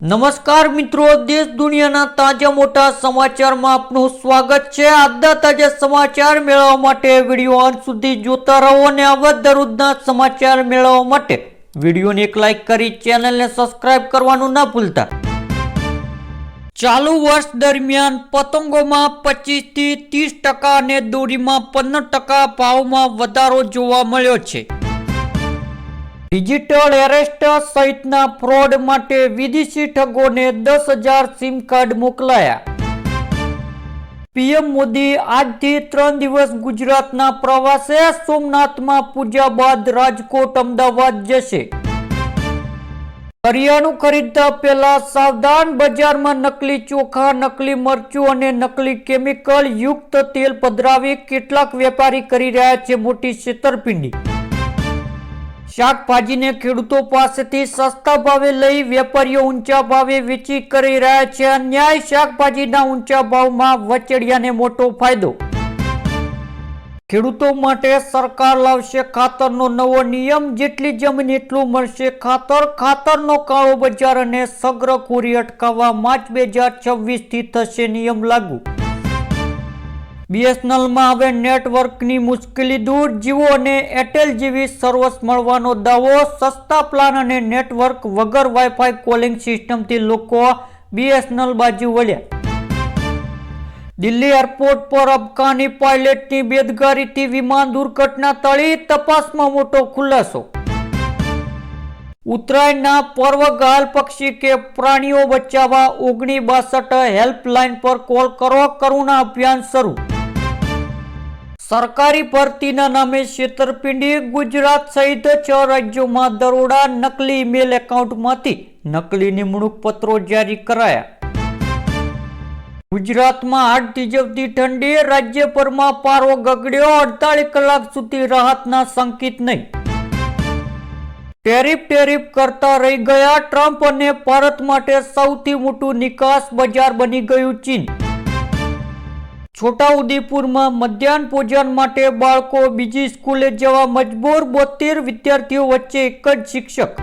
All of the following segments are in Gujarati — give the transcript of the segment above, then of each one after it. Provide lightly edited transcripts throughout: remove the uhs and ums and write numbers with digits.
નમસ્કાર મિત્રો, દેશ દુનિયાના તાજા મોટા સમાચારમાં આપનું સ્વાગત છે। આજના તાજા સમાચાર મેળવવા માટે વિડીયો અંત સુધી જોતા રહો અને આવા દરરોજના સમાચાર મેળવવા માટે વિડીયોને એક લાઈક કરી ચેનલને સબસ્ક્રાઇબ કરવાનું ના ભૂલતા। ચાલુ વર્ષ દરમિયાન પતંગોમાં 25 થી 30% અને દોરીમાં 15% ભાવમાં વધારો જોવા મળ્યો છે। ડિજિટલ એરેસ્ટ સહિતના ફ્રોડ માટે વિદેશી ઠગોને 10,000 સિમ કાર્ડ મોકલાયા। પીએમ મોદી આજથી 3 દિવસ ગુજરાતના પ્રવાસે સોમનાથમાં પૂજા બાદ રાજકોટ અમદાવાદ જશે। કરિયાણું ખરીદતા પહેલા સાવધાન, બજારમાં નકલી ચોખા, નકલી મરચું અને નકલી કેમિકલ યુક્ત તેલ પધરાવી કેટલાક વેપારી કરી રહ્યા છે મોટી છેતરપિંડી। શાકભાજીને ખેડૂતો પાસેથી સસ્તા ભાવે લઈ વેપારીઓ ઊંચા ભાવે વેચી કરી રહ્યા છે અન્યાય। શાકભાજીના ઊંચા ભાવમાં વચેડિયાને મોટો ફાયદો। ખેડૂતો માટે સરકાર લાવશે ખાતરનો નવો નિયમ, જેટલી જમીન એટલું મળશે ખાતર। ખાતરનો કાળો બજાર અને સગ્રખોરી અટકાવવા માર્ચ 2026થી થશે નિયમ લાગુ। બીએસએનએલમાં હવે નેટવર્કની મુશ્કેલી દૂર, જીઓ અને એરટેલ જેવી સર્વિસ મળવાનો દાવો। સસ્તા પ્લાન અને નેટવર્ક વગર વાઈફાઈ કોલિંગ સિસ્ટમથી લોકો બીએસએનએલ બાજુ વળ્યા। દિલ્હી એરપોર્ટ પર અફઘાની પાયલટની બેદરકારીથી વિમાન દુર્ઘટના ટળી, તપાસમાં મોટો ખુલાસો। ઉત્તરાયણના પર્વ ઘાયલ પક્ષી કે પ્રાણીઓ બચાવવા 1962 હેલ્પલાઇન પર કોલ કરો, કરુણા અભિયાન શરૂ। સરકારી ભરતીના નામે છેતરપિંડી, ગુજરાત સહિત 6 રાજ્યોમાં દરોડા, નકલી ઈમેલ એકાઉન્ટમાંથી નકલી નિમણૂક પત્રો જારી કરાયા। ગુજરાતમાં હાડ થીજવતી ઠંડી, રાજ્યભરમાં પારો ગગડ્યો, 48 કલાક સુધી રાહતના સંકેત નહીં। ટેરિફ કરતા રહી ગયા ટ્રમ્પ અને ભારત માટે સૌથી મોટું નિકાસ બજાર બની ગયું ચીન। છોટાઉદેપુરમાં મધ્યાહન ભોજન માટે બાળકો બીજી સ્કૂલે જવા મજબૂર, 72 વિદ્યાર્થીઓ વચ્ચે એક જ શિક્ષક।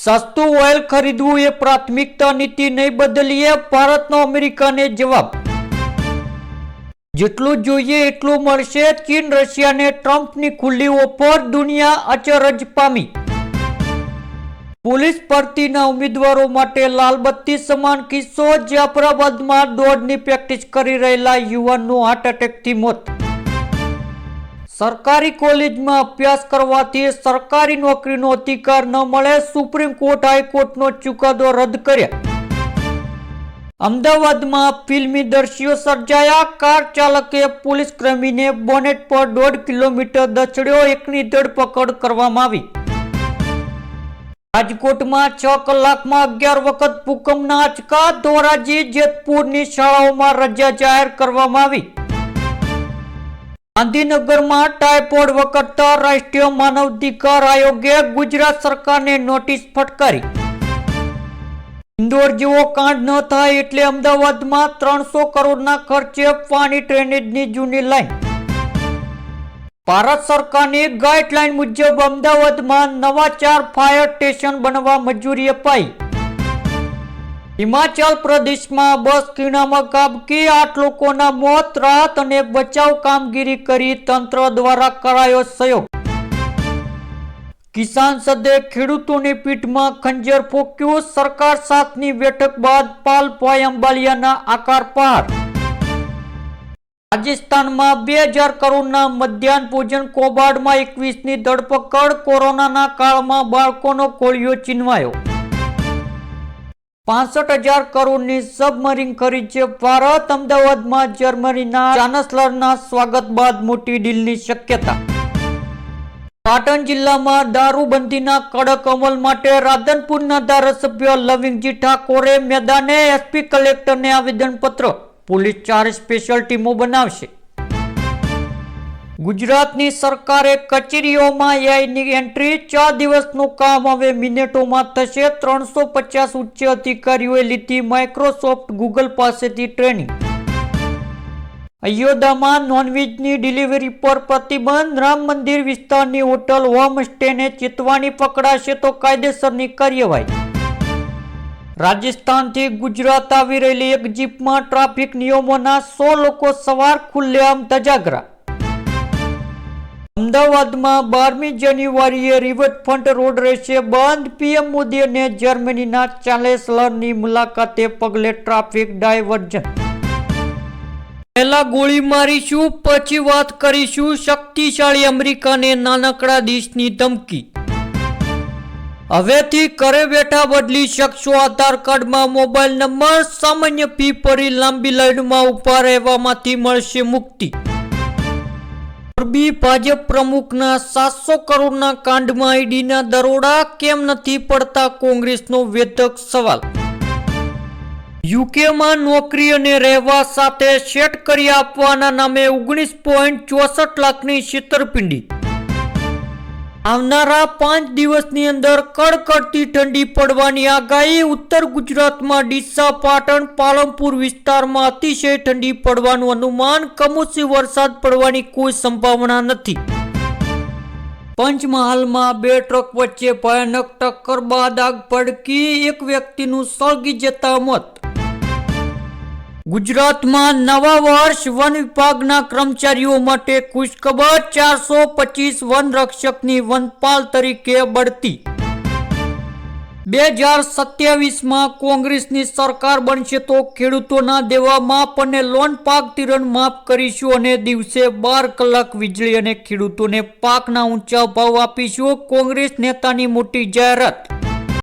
સસ્તું ઓઇલ ખરીદવું એ પ્રાથમિકતા નીતિ નહીં બદલીએ, ભારતનો અમેરિકાને જવાબ। જેટલું જોઈએ એટલું મળશે, ચીન રશિયાને ટ્રમ્પની ખુલ્લી ઓફર, દુનિયા અચરજ પામી। પોલીસ ભરતીના ઉમેદવારો માટે લાલબત્તી સમાન કિસ્સો, જાફરાબાદમાં દોડની પ્રેક્ટિસ કરી રહેલા યુવાનનું હાર્ટ એટેકથી મોત। સરકારી કોલેજમાં અભ્યાસ કરવાથી સરકારી નોકરીનો અધિકાર ન મળે, સુપ્રીમ કોર્ટ હાઈકોર્ટનો ચુકાદો રદ કર્યા। અમદાવાદમાં ફિલ્મી દ્રશ્યો સર્જાયા, કાર ચાલકે પોલીસ કર્મીને બોનેટ પર 1.5 કિલોમીટર દચડ્યો, એકની ધરપકડ કરવામાં આવી। રાજકોટમાં 6 કલાકમાં 11 વખત ભૂકંપના આંચકા, ધોરાજી જેતપુરની શાળાઓમાં રજા જાહેર કરવામાં આવી। ગાંધીનગરમાં ટાઇફોઇડ વખતતા રાષ્ટ્રીય માનવાધિકાર આયોગે ગુજરાત સરકારને નોટિસ ફટકારી। ઇન્દોર જેવો કાંડ ન થાય એટલે અમદાવાદમાં 300 કરોડના ખર્ચે પાણી ડ્રેનેજની જૂની લાઈન। ભારત સરકારની ગાઈડલાઈન મુજબ અમદાવાદમાં નવા 4 ફાયર સ્ટેશન બનવા મંજૂરી અપાઈ। હિમાચલ પ્રદેશમાં બસ ખીણામાં ખાબકી, 8 લોકોના મોત, રાહત અને બચાવ કામગીરી કરી તંત્ર દ્વારા કરાયો સહયોગ। કિસાન સદે ખેડૂતોની પીઠમાં ખંજર ફોક્યું, સરકાર સાથની બેઠક બાદ પાલભાઈ અંબાલિયાના આકાર પહાર। રાજસ્થાનમાં 2000 કરોડના મધ્યાહન ભોજન કૌભાંડમાં 21ની ધરપકડ, કોરોનાના કાળમાં બાળકોનો કોળિયો ચીનવાયો। 65,000 કરોડની સબમરીન ખરીદ છે ભારત, અમદાવાદમાં જર્મનીના ચાન્સલરના સ્વાગત બાદ મોટી ડીલની શક્યતા। પાટણ જિલ્લામાં દારૂબંધીના કડક અમલ માટે રાધનપુરના ધારાસભ્ય લવિંગજી ઠાકોરે મેદાને, એસપી કલેક્ટરને આવેદનપત્ર, પોલીસ 4 સ્પેશિયલ ટીમો બનાવશે। ગુજરાતની સરકારે કચેરીઓમાં એઆઈની એન્ટ્રી, 4 દિવસનું કામ હવે મિનિટોમાં થશે। 350 ઉચ્ચ અધિકારીઓએ લીધી માઇક્રોસોફ્ટ ગૂગલ પાસેથી ટ્રેનિંગ। અયોધ્યામાં નોનવેજની ડિલિવરી પર પ્રતિબંધ, રામ મંદિર વિસ્તારની હોટલ હોમ સ્ટેને ચેતવણી, પકડાશે તો કાયદેસરની કાર્યવાહી। રાજસ્થાનથી ગુજરાત આવી રહેલી એક જીપમાં ટ્રાફિક નિયમોના 100 લોકો સવાર, ખુલ્લેઆમ ધજાગરા. અમદાવાદમાં 12મી જાન્યુઆરીએ રિવરફ્રન્ટ રોડ રહેશે બંધ. પીએમ મોદી અને જર્મનીના ચાન્સેલરની મુલાકાતે પગલે ટ્રાફિક ડાયવર્ઝન. પહેલા ગોળી મારીશું, પછી વાત કરીશું. શક્તિશાળી અમેરિકાને નાનકડા દેશની ધમકી. હવેથી ઘરે બેઠા બદલી શકશો આધાર કાર્ડમાં મોબાઈલ નંબર. સામાન્ય ફી ભરી લાંબી લાઈનમાં ઉભા રહેવામાંથી મળશે મુક્તિ. મોરબી ભાજપ પ્રમુખના 700 કરોડના કાંડમાં ઈડીના દરોડા, કેમ નથી પડતા કોંગ્રેસનો વેધક સવાલ. યુકેમાં નોકરી અને રહેવા સાથે સેટ કરી આપવાના નામે 19.64 લાખની છેતરપિંડી. આવનારા 5 દિવસની અંદર કડકડતી ઠંડી પડવાની આગાહી. ઉત્તર ગુજરાતમાં ડીસા, પાટણ, પાલનપુર વિસ્તારમાં અતિશય ઠંડી પડવાનું અનુમાન. કમોસમી વરસાદ પડવાની કોઈ સંભાવના નથી. પંચમહાલમાં 2 ટ્રક વચ્ચે ભયાનક ટક્કર બાદ આગ ભડકી, એક વ્યક્તિનું સળગી જતા મોત. ગુજરાતમાં નવા વર્ષ, વન વિભાગના કર્મચારીઓ માટે ખુશખબર. 425 વન રક્ષકની વનપાલ તરીકે બઢતી. 2027માં કોંગ્રેસની સરકાર બનશે તો ખેડૂતોના દેવા માફ અને લોન પાક ધિરાણ માફ કરીશું અને દિવસે 12 કલાક વીજળી અને ખેડૂતોને પાકના ઊંચા ભાવ આપીશું. કોંગ્રેસ નેતાની મોટી જાહેરાત.